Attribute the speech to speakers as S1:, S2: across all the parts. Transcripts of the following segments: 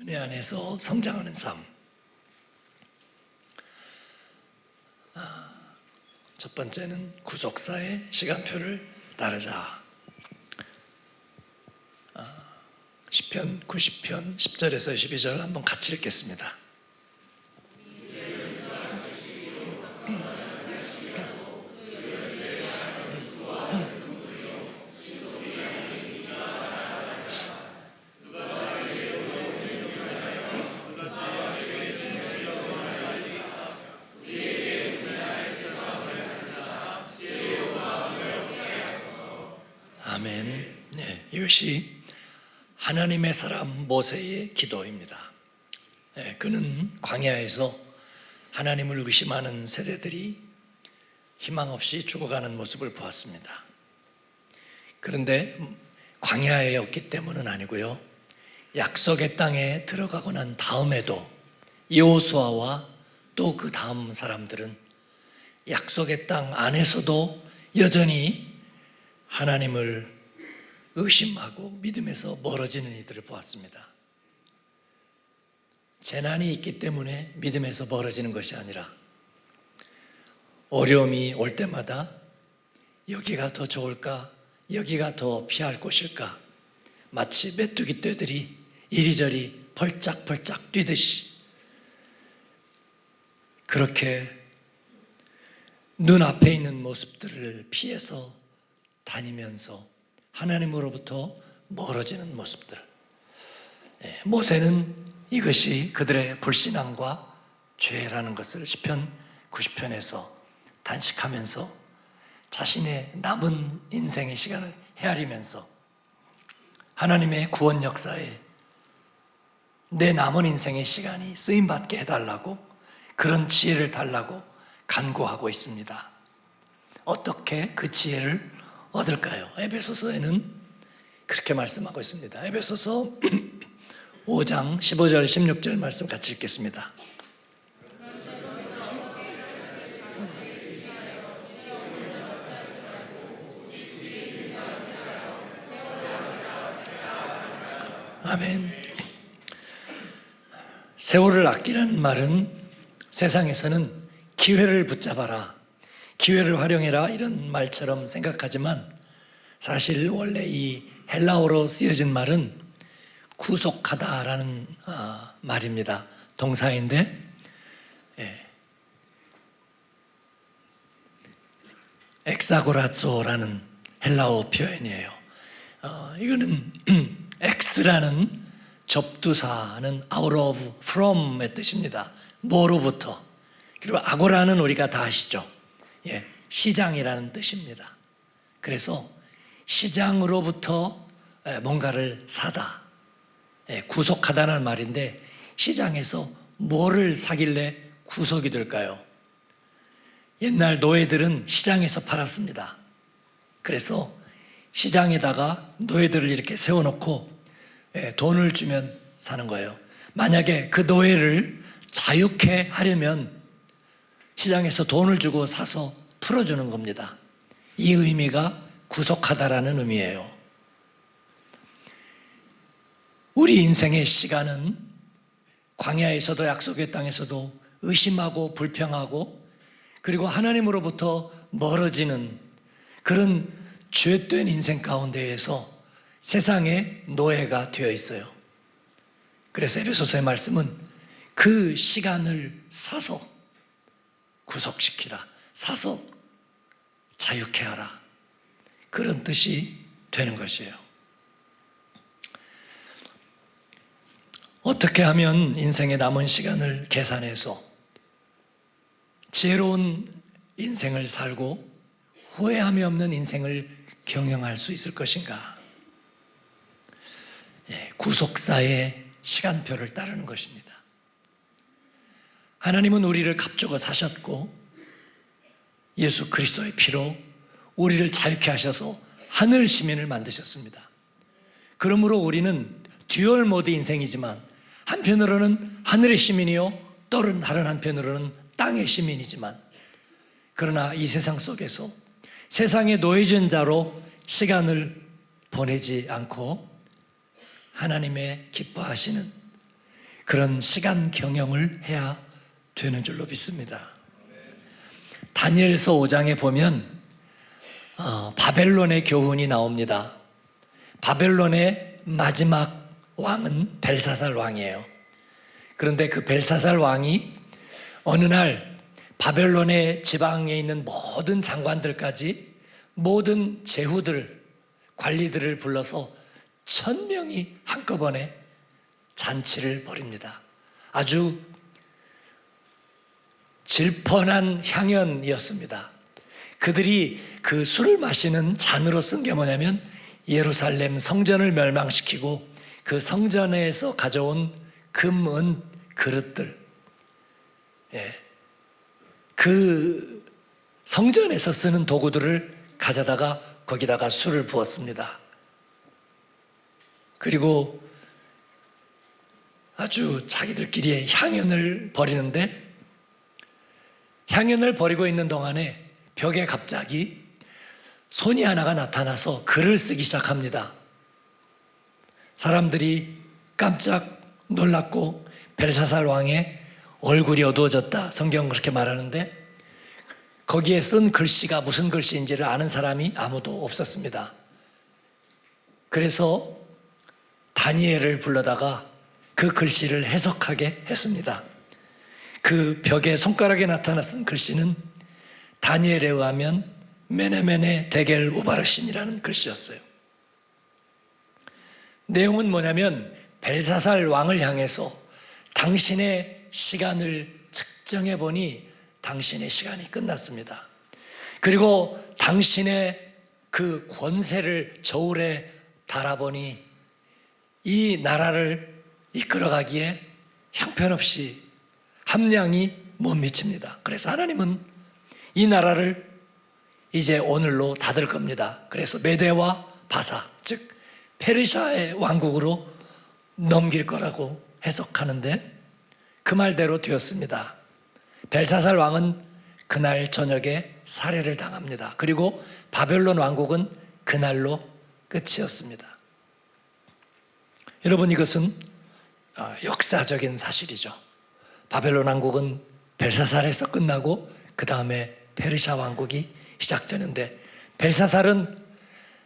S1: 은혜 안에서 성장하는 삶. 첫 번째는 구속사의 시간표를 따르자. 시편 90편 10절에서 12절 한번 같이 읽겠습니다. 아멘. 네, 이것이 하나님의 사람 모세의 기도입니다. 네, 그는 광야에서 하나님을 의심하는 세대들이 희망 없이 죽어가는 모습을 보았습니다. 그런데 광야였기 때문은 아니고요, 약속의 땅에 들어가고 난 다음에도 여호수아와 또 그 다음 사람들은 약속의 땅 안에서도 여전히 하나님을 의심하고 믿음에서 멀어지는 이들을 보았습니다. 재난이 있기 때문에 믿음에서 멀어지는 것이 아니라 어려움이 올 때마다 여기가 더 좋을까? 여기가 더 피할 곳일까? 마치 메뚜기 떼들이 이리저리 펄짝펄짝 뛰듯이 그렇게 눈앞에 있는 모습들을 피해서 다니면서 하나님으로부터 멀어지는 모습들. 모세는 이것이 그들의 불신앙과 죄라는 것을 시편 90편에서 단식하면서 자신의 남은 인생의 시간을 헤아리면서 하나님의 구원 역사에 내 남은 인생의 시간이 쓰임받게 해달라고, 그런 지혜를 달라고 간구하고 있습니다. 어떻게 그 지혜를 얻을까요? 에베소서에는 그렇게 말씀하고 있습니다. 에베소서 5장 15절 16절 말씀 같이 읽겠습니다. 아멘. 세월을 아끼라는 말은 세상에서는 기회를 붙잡아라, 기회를 활용해라 이런 말처럼 생각하지만 사실 원래 이 헬라어로 쓰여진 말은 구속하다라는 말입니다. 동사인데 엑사고라조라는 헬라어 표현이에요. 이거는 X라는 접두사는 out of, from의 뜻입니다. 뭐로부터. 그리고 아고라는 우리가 다 아시죠? 시장이라는 뜻입니다. 그래서 시장으로부터 뭔가를 사다, 구속하다는 말인데 시장에서 뭐를 사길래 구속이 될까요? 옛날 노예들은 시장에서 팔았습니다. 그래서 시장에다가 노예들을 이렇게 세워놓고 돈을 주면 사는 거예요. 만약에 그 노예를 자유케 하려면 시장에서 돈을 주고 사서 풀어주는 겁니다. 이 의미가 구속하다라는 의미예요. 우리 인생의 시간은 광야에서도 약속의 땅에서도 의심하고 불평하고 그리고 하나님으로부터 멀어지는 그런 죄된 인생 가운데에서 세상의 노예가 되어 있어요. 그래서 에베소서의 말씀은 그 시간을 사서 구속시키라, 사서 자유케 하라, 그런 뜻이 되는 것이에요. 어떻게 하면 인생의 남은 시간을 계산해서 지혜로운 인생을 살고 후회함이 없는 인생을 경영할 수 있을 것인가? 구속사의 시간표를 따르는 것입니다. 하나님은 우리를 값주고 사셨고 예수 그리스도의 피로 우리를 자유케 하셔서 하늘 시민을 만드셨습니다. 그러므로 우리는 듀얼 모드 인생이지만 한편으로는 하늘의 시민이요 다른 한편으로는 땅의 시민이지만, 그러나 이 세상 속에서 세상의 노예진 자로 시간을 보내지 않고 하나님의 기뻐하시는 그런 시간 경영을 해야 되는 줄로 믿습니다. 다니엘서 5장에 보면 바벨론의 교훈이 나옵니다. 바벨론의 마지막 왕은 벨사살 왕이에요. 그런데 그 벨사살 왕이 어느 날 바벨론의 지방에 있는 모든 장관들까지 모든 제후들, 관리들을 불러서 1000명이 한꺼번에 잔치를 벌입니다. 아주 질펀한 향연이었습니다. 그들이 그 술을 마시는 잔으로 쓴 게 뭐냐면 예루살렘 성전을 멸망시키고 그 성전에서 가져온 금, 은 그릇들, 그 성전에서 쓰는 도구들을 가져다가 거기다가 술을 부었습니다. 그리고 아주 자기들끼리의 향연을 벌이는데, 향연을 벌이고 있는 동안에 벽에 갑자기 손이 하나가 나타나서 글을 쓰기 시작합니다. 사람들이 깜짝 놀랐고 벨사살 왕의 얼굴이 어두워졌다, 성경은 그렇게 말하는데 거기에 쓴 글씨가 무슨 글씨인지를 아는 사람이 아무도 없었습니다. 그래서 다니엘을 불러다가 그 글씨를 해석하게 했습니다. 그 벽에 손가락에 나타나 쓴 글씨는 다니엘에 의하면 메네메네 데겔 우바르신이라는 글씨였어요. 내용은 뭐냐면 벨사살 왕을 향해서 당신의 시간을 측정해 보니 당신의 시간이 끝났습니다. 그리고 당신의 그 권세를 저울에 달아보니 이 나라를 이끌어가기에 형편없이 함량이 못 미칩니다. 그래서 하나님은 이 나라를 이제 오늘로 닫을 겁니다. 그래서 메대와 바사, 즉 페르시아의 왕국으로 넘길 거라고 해석하는데 그 말대로 되었습니다. 벨사살 왕은 그날 저녁에 살해를 당합니다. 그리고 바벨론 왕국은 그날로 끝이었습니다. 여러분, 이것은 역사적인 사실이죠. 바벨론 왕국은 벨사살에서 끝나고 그 다음에 페르시아 왕국이 시작되는데, 벨사살은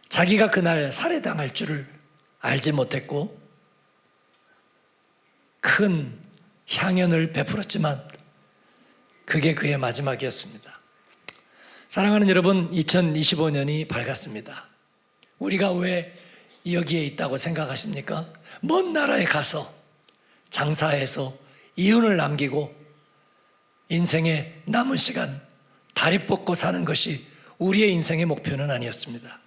S1: 자기가 그날 살해당할 줄을 알지 못했고 큰 향연을 베풀었지만 그게 그의 마지막이었습니다. 사랑하는 여러분, 2025년이 밝았습니다. 우리가 왜 여기에 있다고 생각하십니까? 먼 나라에 가서 장사해서 이윤을 남기고 인생의 남은 시간 다리 뻗고 사는 것이 우리의 인생의 목표는 아니었습니다.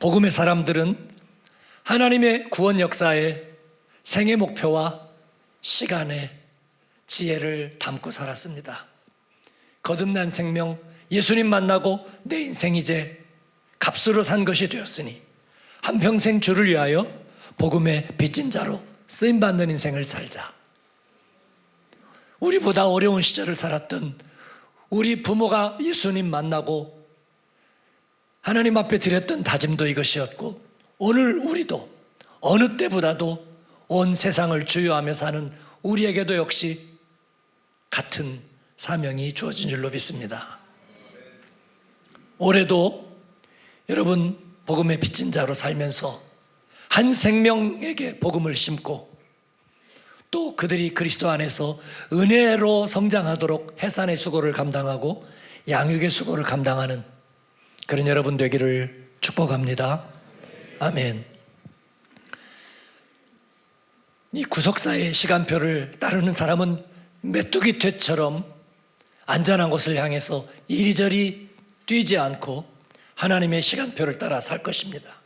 S1: 복음의 사람들은 하나님의 구원 역사에 생애 목표와 시간의 지혜를 담고 살았습니다. 거듭난 생명, 예수님 만나고 내 인생 이제 값으로 산 것이 되었으니 한평생 주를 위하여 복음의 빚진 자로 쓰임받는 인생을 살자. 우리보다 어려운 시절을 살았던 우리 부모가 예수님 만나고 하나님 앞에 드렸던 다짐도 이것이었고, 오늘 우리도 어느 때보다도 온 세상을 주유하며 사는 우리에게도 역시 같은 사명이 주어진 줄로 믿습니다. 올해도 여러분 복음의 빚진 자로 살면서 한 생명에게 복음을 심고 또 그들이 그리스도 안에서 은혜로 성장하도록 해산의 수고를 감당하고 양육의 수고를 감당하는 그런 여러분 되기를 축복합니다. 아멘. 이 구속사의 시간표를 따르는 사람은 메뚜기 퇴처럼 안전한 곳을 향해서 이리저리 뛰지 않고 하나님의 시간표를 따라 살 것입니다.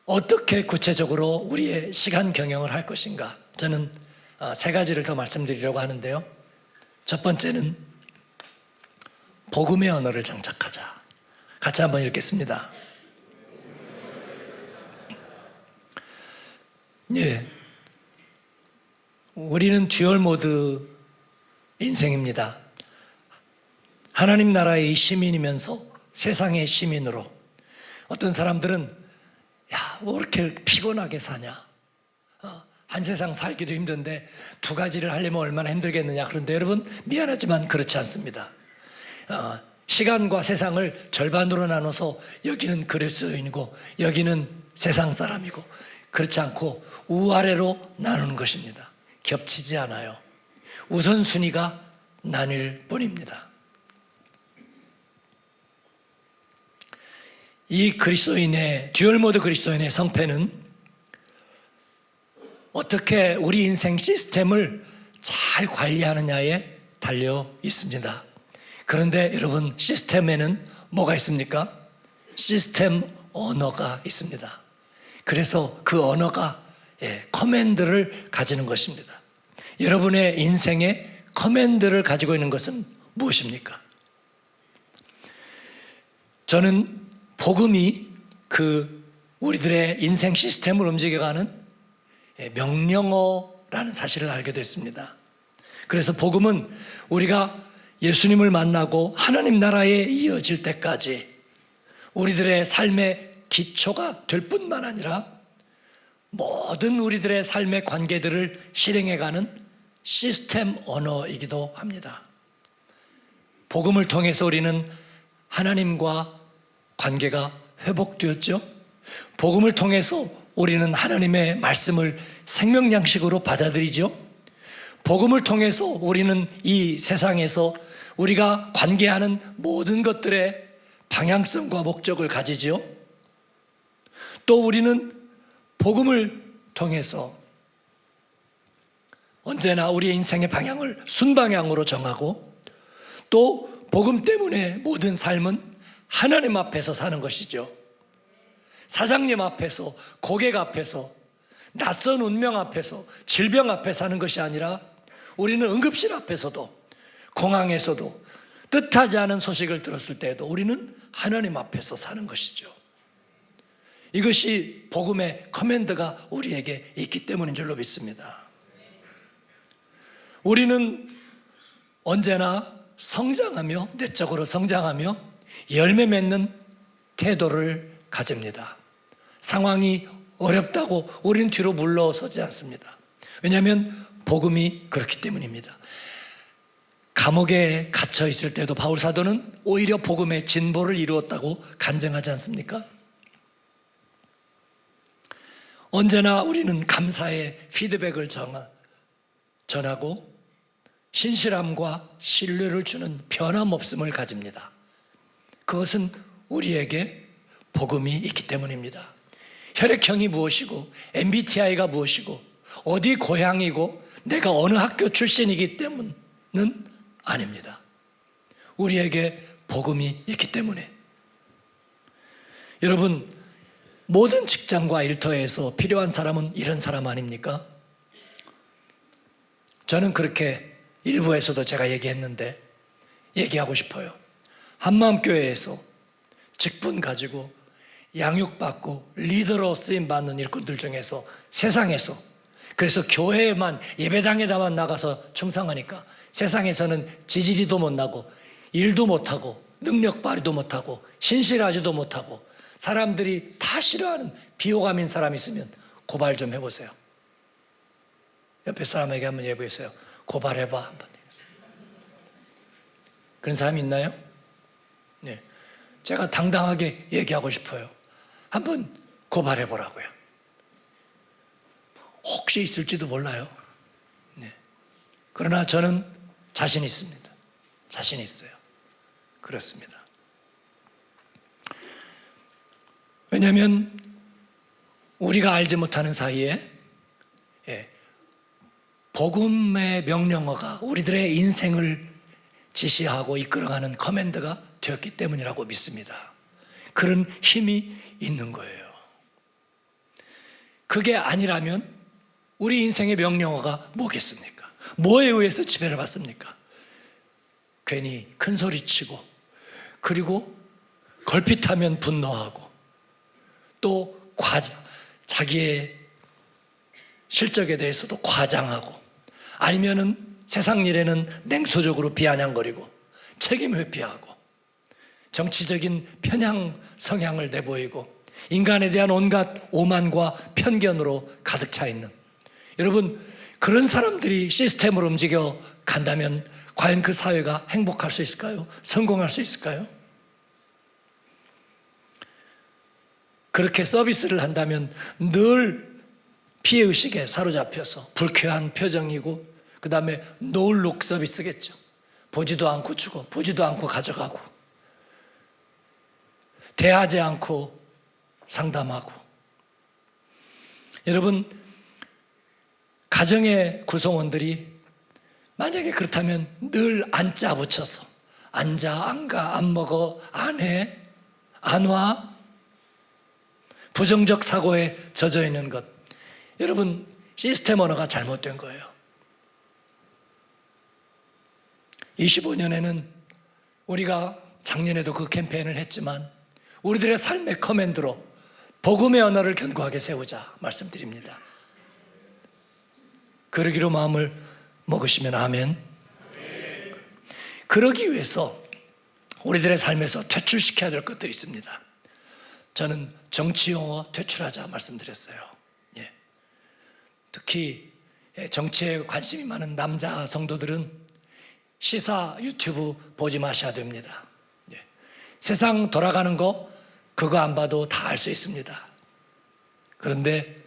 S1: 어떻게 구체적으로 우리의 시간 경영을 할 것인가? 저는 세 가지를 더 말씀드리려고 하는데요. 첫 번째는 복음의 언어를 장착하자. 같이 한번 읽겠습니다. 예, 우리는 듀얼 모드 인생입니다. 하나님 나라의 시민이면서 세상의 시민으로. 어떤 사람들은 야, 왜 이렇게 피곤하게 사냐? 한 세상 살기도 힘든데 두 가지를 하려면 얼마나 힘들겠느냐. 그런데 여러분, 미안하지만 그렇지 않습니다. 시간과 세상을 절반으로 나눠서 여기는 그리스도인이고 여기는 세상 사람이고, 그렇지 않고 우아래로 나누는 것입니다. 겹치지 않아요. 우선순위가 나뉠 뿐입니다. 이 그리스도인의 듀얼모드 그리스도인의 성패는 어떻게 우리 인생 시스템을 잘 관리하느냐에 달려 있습니다. 그런데 여러분, 시스템에는 뭐가 있습니까? 시스템 언어가 있습니다. 그래서 그 언어가 커맨드를 가지는 것입니다. 여러분의 인생에 커맨드를 가지고 있는 것은 무엇입니까? 저는 복음이 우리들의 인생 시스템을 움직여가는 명령어라는 사실을 알게 됐습니다. 그래서 복음은 우리가 예수님을 만나고 하나님 나라에 이어질 때까지 우리들의 삶의 기초가 될 뿐만 아니라 모든 우리들의 삶의 관계들을 실행해가는 시스템 언어이기도 합니다. 복음을 통해서 우리는 하나님과 관계가 회복되었죠. 복음을 통해서 우리는 하나님의 말씀을 생명양식으로 받아들이죠. 복음을 통해서 우리는 이 세상에서 우리가 관계하는 모든 것들의 방향성과 목적을 가지죠. 또 우리는 복음을 통해서 언제나 우리의 인생의 방향을 순방향으로 정하고, 또 복음 때문에 모든 삶은 하나님 앞에서 사는 것이죠. 사장님 앞에서, 고객 앞에서, 낯선 운명 앞에서, 질병 앞에 사는 것이 아니라 우리는 응급실 앞에서도, 공항에서도, 뜻하지 않은 소식을 들었을 때에도 우리는 하나님 앞에서 사는 것이죠. 이것이 복음의 커맨드가 우리에게 있기 때문인 줄로 믿습니다. 우리는 언제나 성장하며, 내적으로 성장하며 열매 맺는 태도를 가집니다. 상황이 어렵다고 우리는 뒤로 물러서지 않습니다. 왜냐하면 복음이 그렇기 때문입니다. 감옥에 갇혀 있을 때도 바울 사도는 오히려 복음의 진보를 이루었다고 간증하지 않습니까? 언제나 우리는 감사의 피드백을 전하고 신실함과 신뢰를 주는 변함없음을 가집니다. 그것은 우리에게 복음이 있기 때문입니다. 혈액형이 무엇이고 MBTI가 무엇이고 어디 고향이고 내가 어느 학교 출신이기 때문은 아닙니다. 우리에게 복음이 있기 때문에. 여러분, 모든 직장과 일터에서 필요한 사람은 이런 사람 아닙니까? 저는 그렇게 일부에서도 제가 얘기했는데 얘기하고 싶어요. 한마음교회에서 직분 가지고 양육받고 리더로 쓰임받는 일꾼들 중에서 세상에서, 그래서 교회에만, 예배당에다만 나가서 충성하니까 세상에서는 지지리도 못 나고 일도 못하고 능력 발휘도 못하고 신실하지도 못하고 사람들이 다 싫어하는 비호감인 사람이 있으면 고발 좀 해보세요. 옆에 사람에게 한번 해보세요. 고발해봐 한번. 그런 사람이 있나요? 네, 제가 당당하게 얘기하고 싶어요. 한번 고발해보라고요. 혹시 있을지도 몰라요. 네. 그러나 저는 자신 있습니다. 자신 있어요. 그렇습니다. 왜냐하면 우리가 알지 못하는 사이에 복음의 명령어가 우리들의 인생을 지시하고 이끌어가는 커맨드가 되었기 때문이라고 믿습니다. 그런 힘이 있는 거예요. 그게 아니라면 우리 인생의 명령어가 뭐겠습니까? 뭐에 의해서 지배를 받습니까? 괜히 큰 소리치고, 그리고 걸핏하면 분노하고, 또 자기의 실적에 대해서도 과장하고, 아니면은 세상 일에는 냉소적으로 비아냥거리고 책임 회피하고 정치적인 편향 성향을 내보이고 인간에 대한 온갖 오만과 편견으로 가득 차 있는 여러분, 그런 사람들이 시스템으로 움직여 간다면 과연 그 사회가 행복할 수 있을까요? 성공할 수 있을까요? 그렇게 서비스를 한다면 늘 피해의식에 사로잡혀서 불쾌한 표정이고, 그 다음에 노을룩 서비스겠죠. 보지도 않고 주고 보지도 않고 가져가고, 대하지 않고 상담하고. 여러분, 가정의 구성원들이 만약에 그렇다면 늘 안 짜붙여서 앉아, 안 가, 안 먹어, 안 해, 안 와, 부정적 사고에 젖어 있는 것, 여러분, 시스템 언어가 잘못된 거예요. 25년에는 우리가 작년에도 그 캠페인을 했지만 우리들의 삶의 커맨드로 복음의 언어를 견고하게 세우자 말씀드립니다. 그러기로 마음을 먹으시면 아멘. 그러기 위해서 우리들의 삶에서 퇴출시켜야 될 것들이 있습니다. 저는 정치 용어 퇴출하자 말씀드렸어요. 예. 특히 정치에 관심이 많은 남자 성도들은 시사 유튜브 보지 마셔야 됩니다. 예. 세상 돌아가는 거 그거 안 봐도 다 알 수 있습니다. 그런데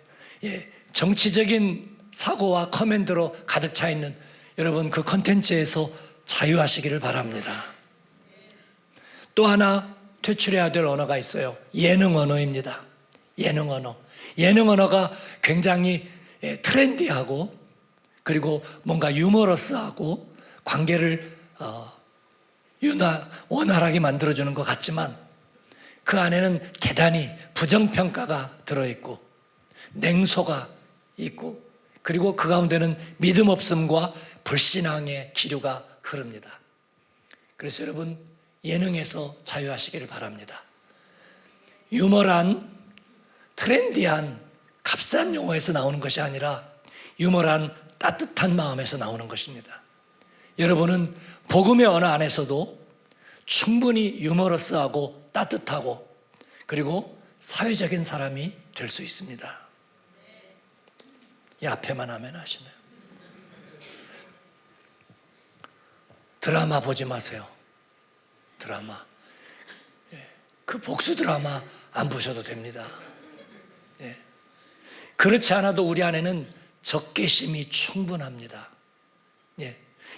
S1: 정치적인 사고와 커맨드로 가득 차 있는 여러분, 그 컨텐츠에서 자유하시기를 바랍니다. 또 하나 퇴출해야 될 언어가 있어요. 예능 언어입니다. 예능 언어. 예능 언어가 굉장히 트렌디하고, 그리고 뭔가 유머러스하고 관계를 원활하게 만들어주는 것 같지만 그 안에는 대단히 부정평가가 들어있고 냉소가 있고, 그리고 그 가운데는 믿음 없음과 불신앙의 기류가 흐릅니다. 그래서 여러분, 예능에서 자유하시기를 바랍니다. 유머란 트렌디한 값싼 용어에서 나오는 것이 아니라 유머란 따뜻한 마음에서 나오는 것입니다. 여러분은 복음의 언어 안에서도 충분히 유머러스하고 따뜻하고 그리고 사회적인 사람이 될 수 있습니다. 이 앞에만 하면 하시네요. 드라마 보지 마세요. 드라마. 그 복수 드라마 안 보셔도 됩니다. 그렇지 않아도 우리 안에는 적개심이 충분합니다.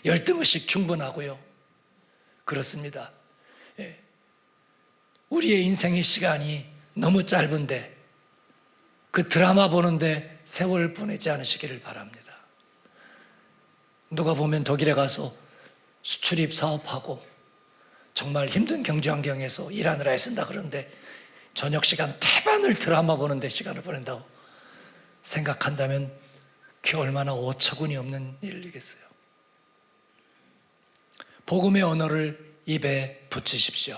S1: 열등의식 충분하고요. 그렇습니다. 우리의 인생의 시간이 너무 짧은데 그 드라마 보는데 세월 보내지 않으시기를 바랍니다. 누가 보면 독일에 가서 수출입 사업하고 정말 힘든 경제 환경에서 일하느라 애쓴다 그러는데 저녁 시간 태반을 드라마 보는데 시간을 보낸다고 생각한다면 그게 얼마나 어처구니 없는 일이겠어요. 복음의 언어를 입에 붙이십시오.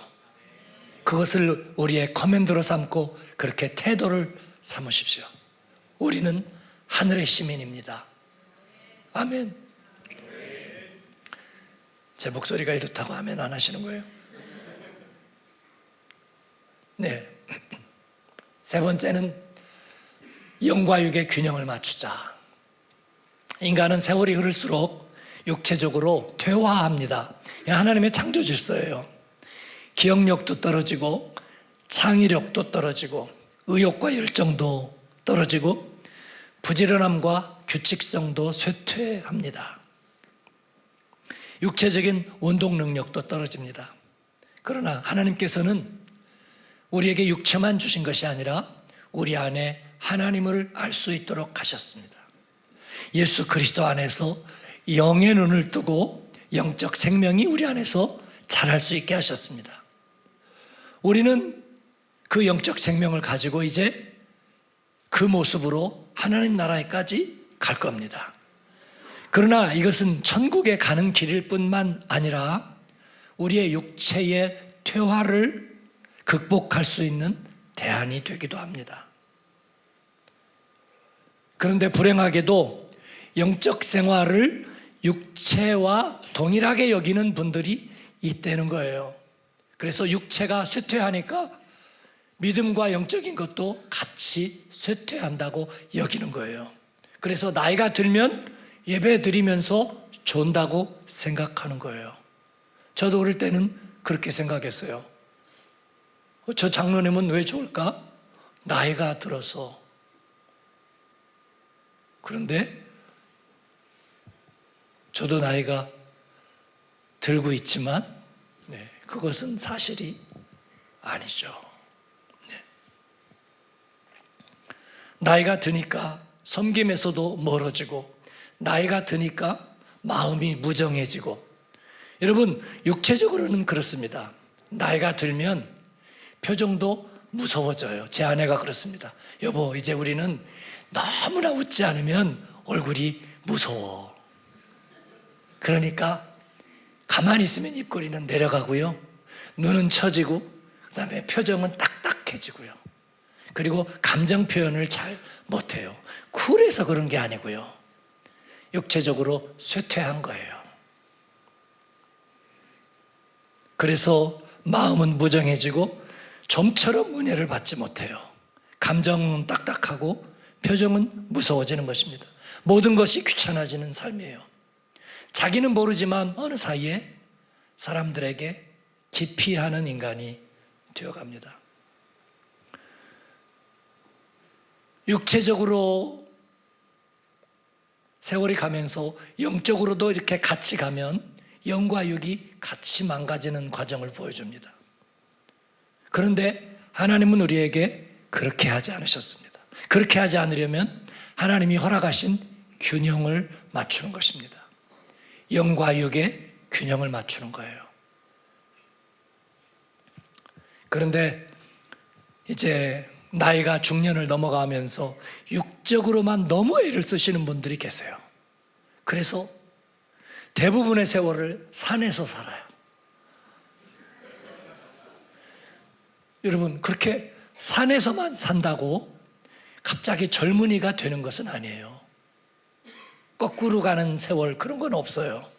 S1: 그것을 우리의 커맨드로 삼고 그렇게 태도를 삼으십시오. 우리는 하늘의 시민입니다. 아멘. 제 목소리가 이렇다고 아멘 안 하시는 거예요? 네. 세 번째는 영과 육의 균형을 맞추자. 인간은 세월이 흐를수록 육체적으로 퇴화합니다. 하나님의 창조 질서예요. 기억력도 떨어지고 창의력도 떨어지고 의욕과 열정도 떨어지고 부지런함과 규칙성도 쇠퇴합니다. 육체적인 운동 능력도 떨어집니다. 그러나 하나님께서는 우리에게 육체만 주신 것이 아니라 우리 안에 하나님을 알 수 있도록 하셨습니다. 예수 그리스도 안에서 영의 눈을 뜨고 영적 생명이 우리 안에서 자랄 수 있게 하셨습니다. 우리는 그 영적 생명을 가지고 이제 그 모습으로 하나님 나라에까지 갈 겁니다. 그러나 이것은 천국에 가는 길일 뿐만 아니라 우리의 육체의 퇴화를 극복할 수 있는 대안이 되기도 합니다. 그런데 불행하게도 영적 생활을 육체와 동일하게 여기는 분들이 있다는 거예요. 그래서 육체가 쇠퇴하니까 믿음과 영적인 것도 같이 쇠퇴한다고 여기는 거예요. 그래서 나이가 들면 예배 드리면서 존다고 생각하는 거예요. 저도 어릴 때는 그렇게 생각했어요. 저 장로님은 왜 좋을까? 나이가 들어서. 그런데 저도 나이가 들고 있지만 그것은 사실이 아니죠. 나이가 드니까 섬김에서도 멀어지고, 나이가 드니까 마음이 무정해지고. 여러분, 육체적으로는 그렇습니다. 나이가 들면 표정도 무서워져요. 제 아내가 그렇습니다. 여보, 이제 우리는 너무나 웃지 않으면 얼굴이 무서워. 그러니까 가만히 있으면 입꼬리는 내려가고요, 눈은 처지고, 그 다음에 표정은 딱딱해지고요. 그리고 감정 표현을 잘 못해요. 쿨해서 그런 게 아니고요, 육체적으로 쇠퇴한 거예요. 그래서 마음은 무정해지고 좀처럼 은혜를 받지 못해요. 감정은 딱딱하고 표정은 무서워지는 것입니다. 모든 것이 귀찮아지는 삶이에요. 자기는 모르지만 어느 사이에 사람들에게 기피하는 인간이 되어갑니다. 육체적으로 세월이 가면서 영적으로도 이렇게 같이 가면 영과 육이 같이 망가지는 과정을 보여줍니다. 그런데 하나님은 우리에게 그렇게 하지 않으셨습니다. 그렇게 하지 않으려면 하나님이 허락하신 균형을 맞추는 것입니다. 영과 육의 균형을 맞추는 거예요. 그런데 이제 나이가 중년을 넘어가면서 육적으로만 너무 애를 쓰시는 분들이 계세요. 그래서 대부분의 세월을 산에서 살아요. 여러분, 그렇게 산에서만 산다고 갑자기 젊은이가 되는 것은 아니에요. 거꾸로 가는 세월, 그런 건 없어요.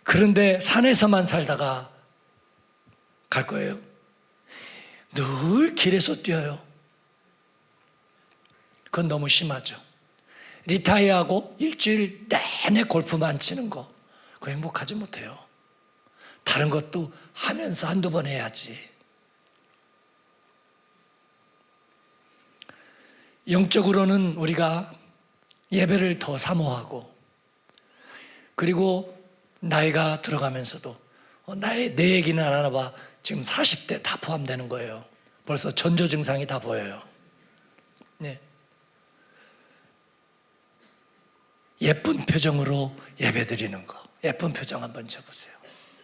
S1: 그런데 산에서만 살다가 갈 거예요. 늘 길에서 뛰어요. 그건 너무 심하죠. 리타이어하고 일주일 내내 골프만 치는 거, 그거 행복하지 못해요. 다른 것도 하면서 한두 번 해야지. 영적으로는 우리가 예배를 더 사모하고, 그리고 나이가 들어가면서도 내 얘기는 안 하나 봐. 지금 40대 다 포함되는 거예요. 벌써 전조 증상이 다 보여요. 네. 예쁜 표정으로 예배 드리는 거. 예쁜 표정 한번 줘보세요.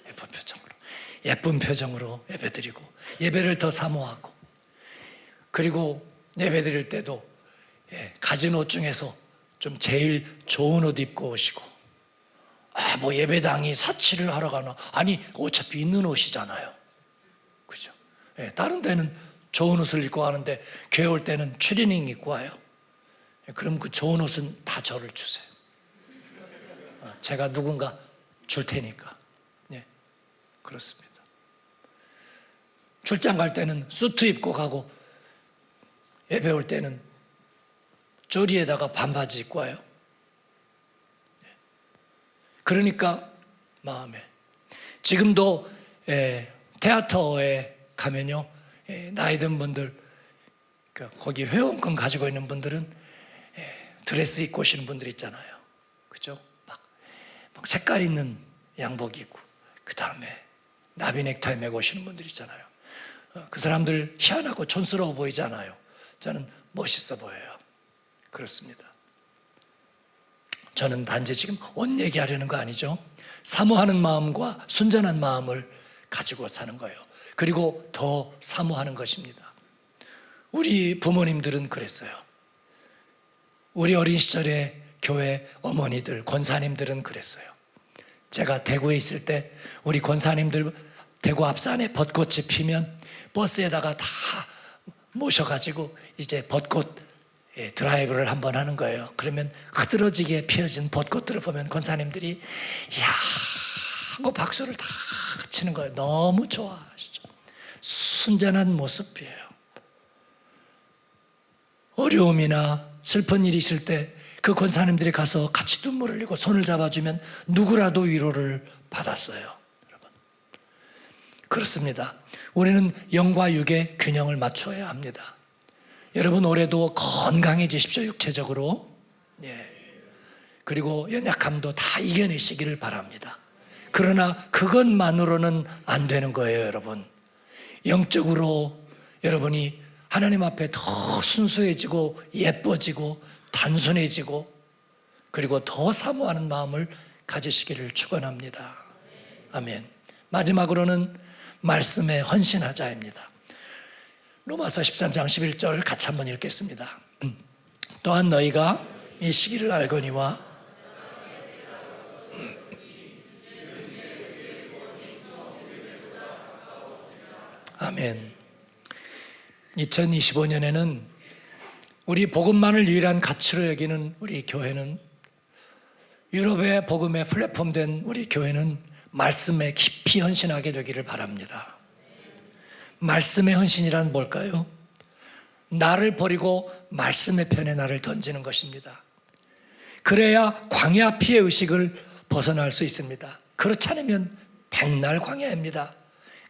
S1: 예쁜 표정으로. 예쁜 표정으로 예배 드리고, 예배를 더 사모하고, 그리고 예배 드릴 때도 가진 옷 중에서 좀 제일 좋은 옷 입고 오시고, 뭐 예배당이 사치를 하러 가나? 아니, 어차피 있는 옷이잖아요. 그죠? 다른 데는 좋은 옷을 입고 가는데 교회 올 때는 추리닝 입고 와요. 그럼 그 좋은 옷은 다 저를 주세요. 제가 누군가 줄 테니까. 네, 그렇습니다. 출장 갈 때는 수트 입고 가고, 예배 올 때는 쪼리에다가 반바지 입고 와요. 그러니까 마음에, 지금도 테아터에 가면요, 나이 든 분들, 거기 회원권 가지고 있는 분들은 드레스 입고 오시는 분들 있잖아요. 그죠? 막 색깔 있는 양복 입고, 그 다음에 나비 넥타이 메고 오시는 분들 있잖아요. 그 사람들 희한하고 촌스러워 보이지 않아요? 저는 멋있어 보여요. 그렇습니다. 저는 단지 지금 옷 얘기하려는 거 아니죠. 사모하는 마음과 순전한 마음을 가지고 사는 거예요. 그리고 더 사모하는 것입니다. 우리 부모님들은 그랬어요. 우리 어린 시절에 교회 어머니들, 권사님들은 그랬어요. 제가 대구에 있을 때 우리 권사님들 대구 앞산에 벚꽃이 피면 버스에다가 다 모셔가지고 이제 벚꽃 드라이브를 한번 하는 거예요. 그러면 흐드러지게 피어진 벚꽃들을 보면 권사님들이 이야 하고 박수를 다 치는 거예요. 너무 좋아하시죠. 순전한 모습이에요. 어려움이나 슬픈 일이 있을 때 그 권사님들이 가서 같이 눈물을 흘리고 손을 잡아주면 누구라도 위로를 받았어요. 여러분, 그렇습니다. 우리는 영과 육의 균형을 맞춰야 합니다. 여러분, 올해도 건강해지십시오. 육체적으로. 그리고 연약함도 다 이겨내시기를 바랍니다. 그러나 그것만으로는 안 되는 거예요. 여러분, 영적으로 여러분이 하나님 앞에 더 순수해지고 예뻐지고 단순해지고 그리고 더 사모하는 마음을 가지시기를 축원합니다. 아멘. 마지막으로는 말씀에 헌신하자입니다. 로마서 13장 11절 같이 한번 읽겠습니다. 또한 너희가 이 시기를 알거니와 아멘. 2025년에는 우리 복음만을 유일한 가치로 여기는 우리 교회는, 유럽의 복음의 플랫폼 된 우리 교회는 말씀에 깊이 헌신하게 되기를 바랍니다. 말씀의 헌신이란 뭘까요? 나를 버리고 말씀의 편에 나를 던지는 것입니다. 그래야 광야 피해 의식을 벗어날 수 있습니다. 그렇지 않으면 백날 광야입니다.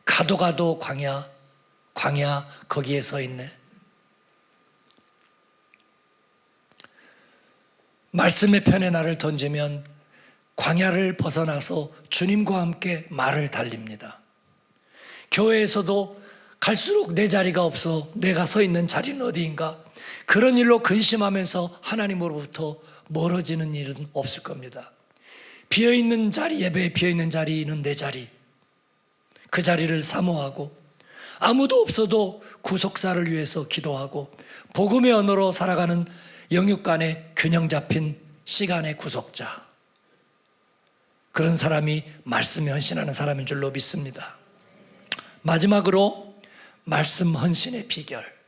S1: 가도 가도 광야, 광야 거기에 서 있네. 말씀의 편에 나를 던지면 광야를 벗어나서 주님과 함께 말을 달립니다. 교회에서도 갈수록 내 자리가 없어 내가 서 있는 자리는 어디인가, 그런 일로 근심하면서 하나님으로부터 멀어지는 일은 없을 겁니다. 비어있는 자리, 예배에 비어있는 자리는 내 자리, 그 자리를 사모하고 아무도 없어도 구속사를 위해서 기도하고 복음의 언어로 살아가는 영육 간의 균형 잡힌 시간의 구속자, 그런 사람이 말씀에 헌신하는 사람인 줄로 믿습니다. 마지막으로 말씀 헌신의 비결.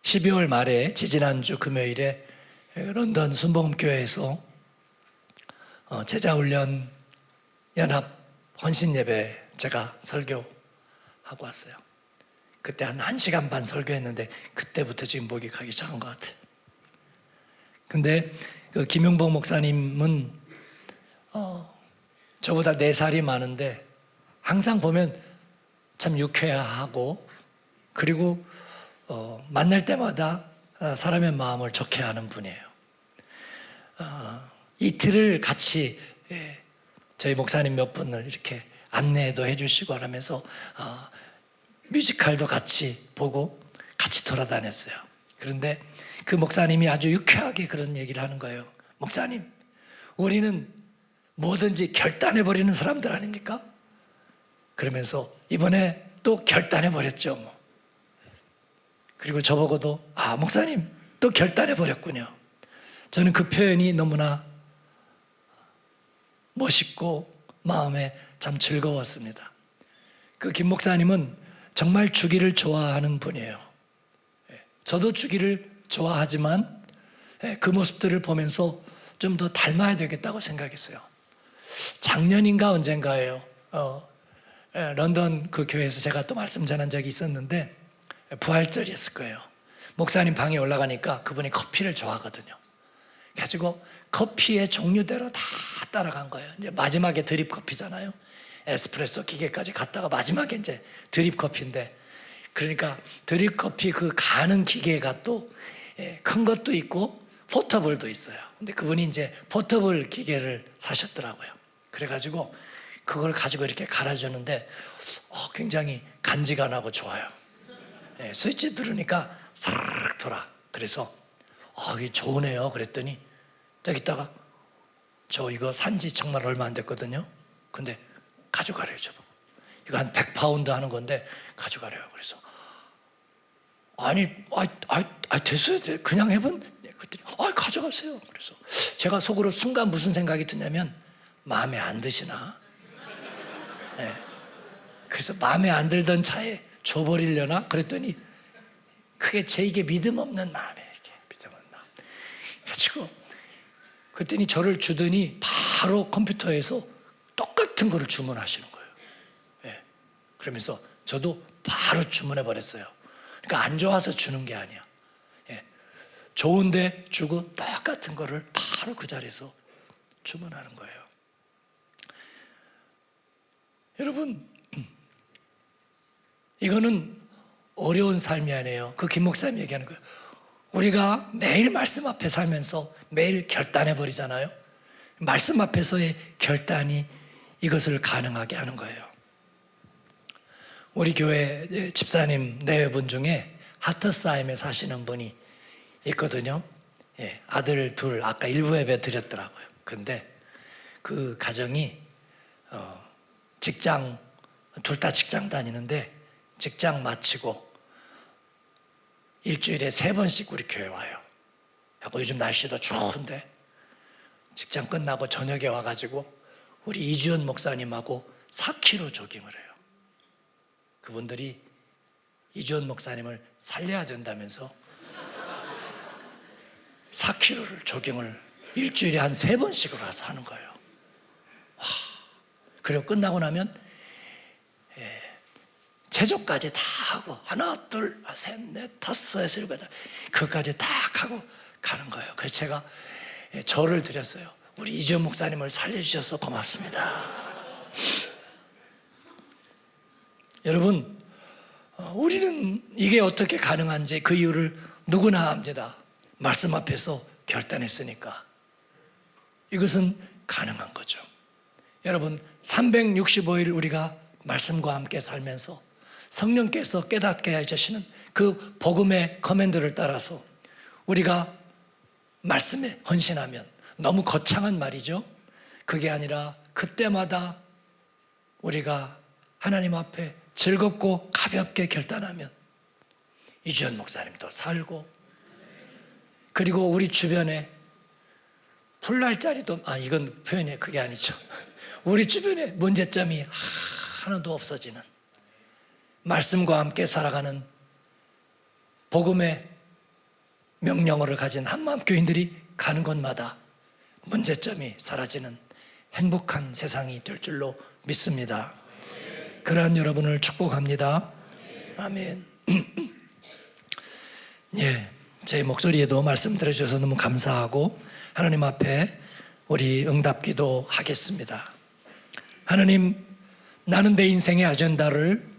S1: 12월 말에 지지난주 금요일에 런던 순복음교회에서 제자훈련 연합 헌신 예배 제가 설교하고 왔어요. 그때 한 1시간 반 설교했는데 그때부터 지금 목이 가기 시작한 것 같아요. 근데 그 김용복 목사님은 저보다 4살이 많은데 항상 보면 참 유쾌하고, 그리고 만날 때마다 사람의 마음을 좋게 하는 분이에요. 이틀을 같이 저희 목사님 몇 분을 이렇게 안내도 해주시고 하면서 뮤지컬도 같이 보고 같이 돌아다녔어요. 그런데 그 목사님이 아주 유쾌하게 그런 얘기를 하는 거예요. 목사님, 우리는 뭐든지 결단해버리는 사람들 아닙니까? 그러면서 이번에 또 결단해버렸죠. 그리고 저보고도 목사님 또 결단해버렸군요. 저는 그 표현이 너무나 멋있고 마음에 참 즐거웠습니다. 그 김 목사님은 정말 주기를 좋아하는 분이에요. 저도 주기를 좋아하지만 그 모습들을 보면서 좀 더 닮아야 되겠다고 생각했어요. 작년인가 언젠가예요. 런던 그 교회에서 제가 또 말씀 전한 적이 있었는데 부활절이었을 거예요. 목사님 방에 올라가니까 그분이 커피를 좋아하거든요. 가지고 커피의 종류대로 다 따라간 거예요. 이제 마지막에 드립 커피잖아요. 에스프레소 기계까지 갔다가 마지막에 이제 드립 커피인데, 그러니까 드립 커피 그 가는 기계가 또 큰 것도 있고 포터블도 있어요. 근데 그분이 이제 포터블 기계를 사셨더라고요. 그래가지고 그걸 가지고 이렇게 갈아주는데 굉장히 간지간하고 좋아요. 스위치 누르니까 사르륵 돌아. 그래서 이게 좋으네요. 그랬더니 딱 있다가 저 이거 산지 정말 얼마 안 됐거든요. 근데 가져가래요. 저보고 이거 한 100파운드 하는 건데 가져가래요. 그래서 아니 됐어요. 그냥 해본? 그랬더니 가져가세요. 그래서 제가 속으로 순간 무슨 생각이 드냐면 마음에 안 드시나? 그래서 마음에 안 들던 차에 줘버리려나? 그랬더니 그게 제 이게 믿음 없는 마음에 이렇게 믿음 없는 마음 가지고, 그랬더니 저를 주더니 바로 컴퓨터에서 똑같은 거를 주문하시는 거예요. 그러면서 저도 바로 주문해 버렸어요. 그러니까 안 좋아서 주는 게 아니야. 예. 좋은데 주고 똑같은 거를 바로 그 자리에서 주문하는 거예요. 여러분, 이거는 어려운 삶이 아니에요. 그 김 목사님 얘기하는 거예요. 우리가 매일 말씀 앞에 살면서 매일 결단해 버리잖아요. 말씀 앞에서의 결단이 이것을 가능하게 하는 거예요. 우리 교회 집사님 네 분 중에 하트사임에 사시는 분이 있거든요. 예, 아들 둘, 아까 일부 예배 드렸더라고요. 근데 그 가정이 직장, 둘 다 직장 다니는데 직장 마치고 일주일에 3번씩 우리 교회 와요. 요즘 날씨도 추운데 직장 끝나고 저녁에 와가지고 우리 이주연 목사님하고 4km 조깅을 해요. 그분들이 이주연 목사님을 살려야 된다면서 4km를 조깅을 일주일에 한 3번씩을 와서 하는 거예요. 와, 그리고 끝나고 나면 제조까지 다 하고 하나, 둘, 셋, 넷, 다섯, 여섯, 일곱, 여덟 그것까지 다 하고 가는 거예요. 그래서 제가 절을 드렸어요. 우리 이주연 목사님을 살려주셔서 고맙습니다. 여러분, 우리는 이게 어떻게 가능한지 그 이유를 누구나 압니다. 말씀 앞에서 결단했으니까 이것은 가능한 거죠. 여러분, 365일 우리가 말씀과 함께 살면서 성령께서 깨닫게 해주시는 그 복음의 커맨드를 따라서 우리가 말씀에 헌신하면, 너무 거창한 말이죠. 그게 아니라 그때마다 우리가 하나님 앞에 즐겁고 가볍게 결단하면 이주연 목사님도 살고, 그리고 우리 주변에 풀날 자리도, 이건 표현이 그게 아니죠. 우리 주변에 문제점이 하나도 없어지는, 말씀과 함께 살아가는 복음의 명령어를 가진 한마음 교인들이 가는 곳마다 문제점이 사라지는 행복한 세상이 될 줄로 믿습니다. 그러한 여러분을 축복합니다. 아멘. 예, 제 목소리에도 말씀 들어주셔서 너무 감사하고 하나님 앞에 우리 응답기도 하겠습니다. 하나님, 나는 내 인생의 아젠다를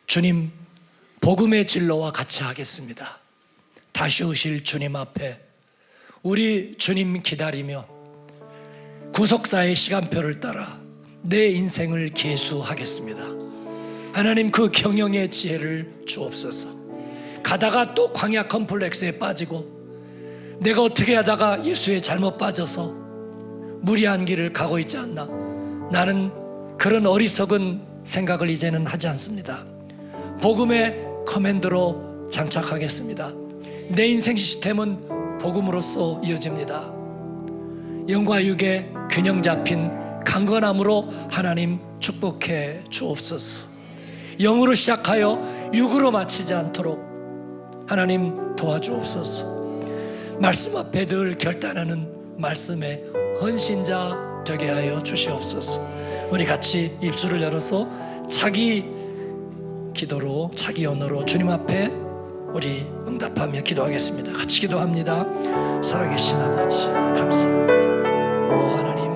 S1: 주님 복음의 진로와 같이 하겠습니다. 다시 오실 주님 앞에 우리 주님 기다리며 구속사의 시간표를 따라 내 인생을 계수하겠습니다. 하나님, 그 경영의 지혜를 주옵소서. 가다가 또 광야 컴플렉스에 빠지고 내가 어떻게 하다가 예수에 잘못 빠져서 무리한 길을 가고 있지 않나, 나는 그런 어리석은 생각을 이제는 하지 않습니다. 복음의 커맨드로 장착하겠습니다. 내 인생 시스템은 복음으로써 이어집니다. 영과 육의 균형 잡힌 강건함으로 하나님 축복해 주옵소서. 영으로 시작하여 육으로 마치지 않도록 하나님 도와주옵소서. 말씀 앞에 늘 결단하는 말씀의 헌신자 되게 하여 주시옵소서. 우리 같이 입술을 열어서 자기 기도로, 자기 언어로 주님 앞에 우리 응답하며 기도하겠습니다. 같이 기도합니다. 살아계신 아버지, 감사합니다. 오 하나님,